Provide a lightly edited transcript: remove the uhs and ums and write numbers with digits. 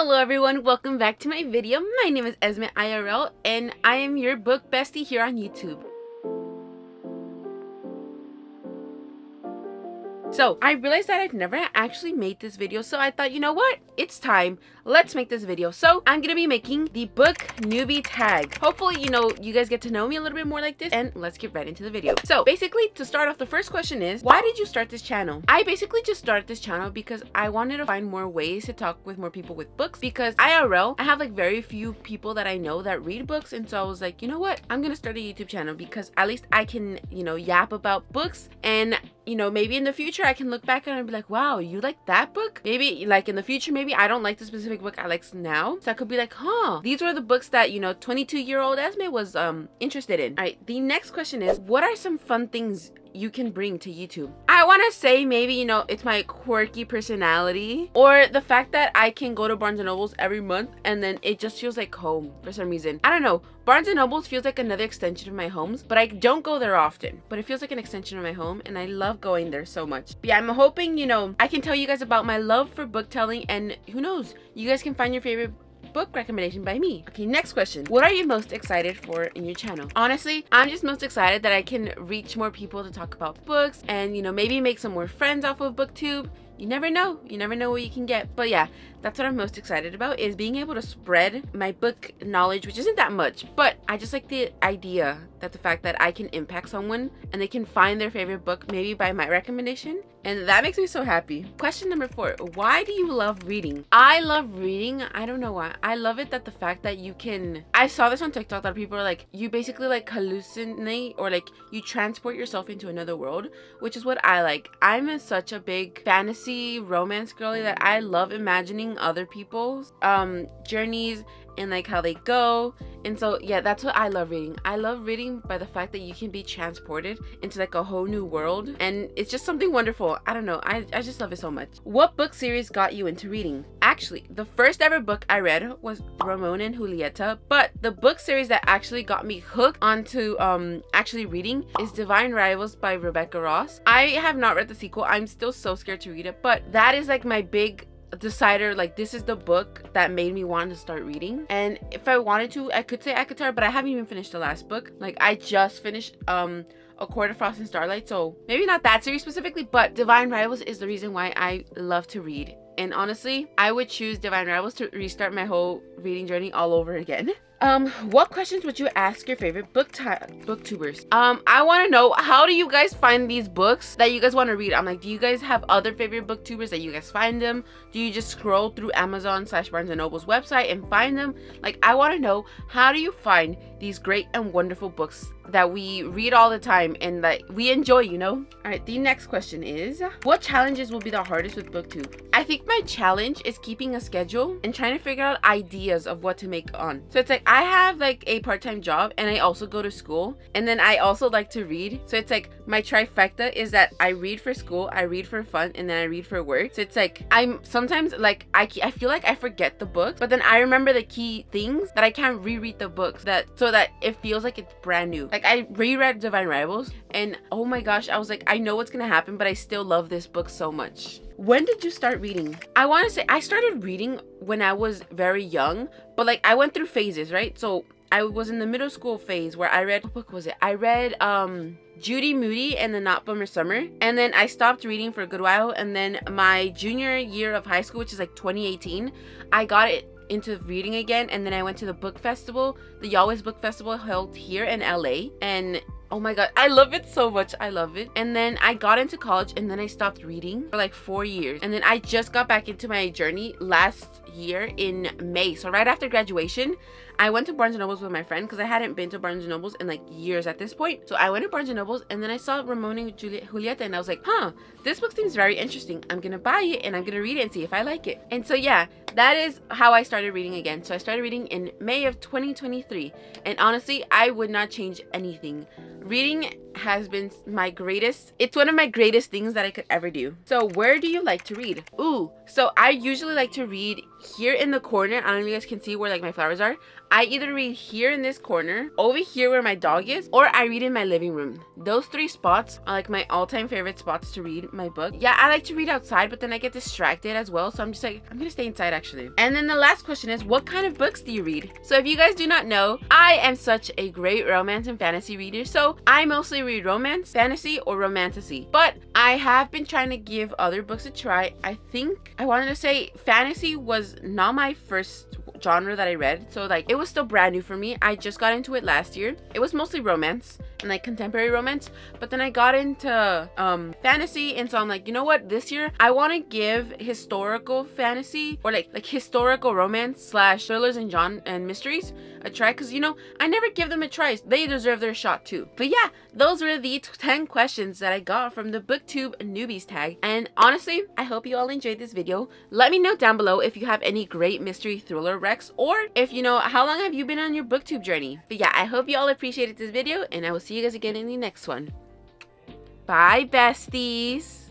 Hello everyone, welcome back to my video. My name is Esme IRL and I am your book bestie here on YouTube. So I realized that I've never actually made this video, so I thought, you know what, it's time, let's make this video. So I'm gonna be making the book newbie tag. Hopefully, you guys get to know me a little bit more like this, and let's get right into the video. So basically, to start off, the first question is, why did you start this channel? I basically just started this channel because I wanted to find more ways to talk with more people with books, because IRL, I have like very few people that I know that read books, and so I was like, you know what, I'm gonna start a YouTube channel because at least I can, yap about books, and maybe in the future I can look back and be like, wow, you like that book? Maybe like in the future, maybe I don't like the specific book I like now, so I could be like, huh, these were the books that 22-year-old Esme was interested in. All right, the next question is, what are some fun things you can bring to YouTube? I want to say maybe, it's my quirky personality, or the fact that I can go to Barnes & Nobles every month and then it just feels like home for some reason. I don't know. Barnes & Nobles feels like another extension of my homes, but I don't go there often. But it feels like an extension of my home and I love going there so much. But yeah, I'm hoping, I can tell you guys about my love for book telling, and who knows, you guys can find your favorite book recommendation by me. Okay, next question. What are you most excited for in your channel? Honestly, I'm just most excited that I can reach more people to talk about books and, maybe make some more friends off of Booktube. You never know what you can get. But yeah, that's what I'm most excited about, is being able to spread my book knowledge, which isn't that much, but I just like the idea that the fact that I can impact someone and they can find their favorite book maybe by my recommendation, and that makes me so happy. Question number 4, why do you love reading? I love reading. I don't know why. I love it that the fact that you can, I saw this on TikTok that people are like, you basically like hallucinate, or like you transport yourself into another world, which is what I like. I'm such a big fantasy romance girly that I love imagining other people's journeys and like how they go. And so yeah, that's what I love reading. I love reading by the fact that you can be transported into like a whole new world, and it's just something wonderful. I don't know, I just love it so much. What book series got you into reading? Actually, the first ever book I read was Ramona and Julieta, but the book series that actually got me hooked onto actually reading is Divine Rivals by Rebecca Ross. I have not read the sequel. I'm still so scared to read it, but that is like my big decider. Like, this is the book that made me want to start reading, and if I wanted to, I could say I could start, but I haven't even finished the last book. Like, I just finished A Court of Frost and Starlight, so maybe not that series specifically, but Divine Rivals is the reason why I love to read. And honestly, I would choose Divine Rivals to restart my whole reading journey all over again. What questions would you ask your favorite booktubers? I want to know, how do you guys find these books that you guys want to read? I'm like, do you guys have other favorite booktubers that you guys find them? Do you just scroll through Amazon/Barnes & Noble's website and find them? Like, I want to know, how do you find these great and wonderful books that we read all the time and that we enjoy, All right, the next question is, what challenges will be the hardest with Booktube? I think my challenge is keeping a schedule and trying to figure out ideas of what to make on. So it's like, I have like a part-time job and I also go to school, and then I also like to read. So it's like my trifecta is that I read for school, I read for fun, and then I read for work. So it's like, I'm sometimes like, I feel like I forget the books, but then I remember the key things that I can't reread the books, so that it feels like it's brand new. Like, I reread Divine Rivals and oh my gosh, I was like, I know what's gonna happen, but I still love this book so much. When did you start reading? I want to say I started reading when I was very young, but like I went through phases, right? So I was in the middle school phase where I read, what book was it? I read Judy Moody and the Not Bummer Summer, and then I stopped reading for a good while, and then my junior year of high school, which is like 2018, I got into reading again, and then I went to the book festival, the Yahweh's Book Festival held here in LA, and oh my god, I love it so much. I love it. And then I got into college, and then I stopped reading for like 4 years, and then I just got back into my journey last year in May. So right after graduation, I went to Barnes & Nobles with my friend because I hadn't been to Barnes & Nobles in like years at this point. So I went to Barnes & Nobles, and then I saw Ramona and Julieta, and I was like, huh, this book seems very interesting. I'm gonna buy it and I'm gonna read it and see if I like it. And so yeah, that is how I started reading again. So I started reading in May of 2023, and honestly, I would not change anything. Reading has been it's one of my greatest things that I could ever do. So where do you like to read? Ooh, so I usually like to read here in the corner. I don't know if you guys can see where like my flowers are. I either read here in this corner, over here where my dog is, or I read in my living room. Those 3 spots are like my all-time favorite spots to read my book. Yeah, I like to read outside, but then I get distracted as well. So I'm just like, I'm gonna stay inside actually. And then the last question is, what kind of books do you read? So if you guys do not know, I am such a great romance and fantasy reader. So I mostly read romance, fantasy, or romantasy. But I have been trying to give other books a try. I think I wanted to say fantasy was not my first genre that I read, so like it was still brand new for me. I just got into it last year. It was mostly romance and like contemporary romance, but then I got into fantasy, and so I'm like, you know what, this year I want to give historical fantasy or like historical romance slash thrillers and mysteries a try, because you know, I never give them a try. They deserve their shot too. But yeah, those were the 10 questions that I got from the Booktube Newbies tag, and honestly, I hope you all enjoyed this video. Let me know down below if you have any great mystery thriller recs, or if you know, how long have you been on your booktube journey. But yeah, I hope you all appreciated this video, and I will see you guys again in the next one. Bye, besties.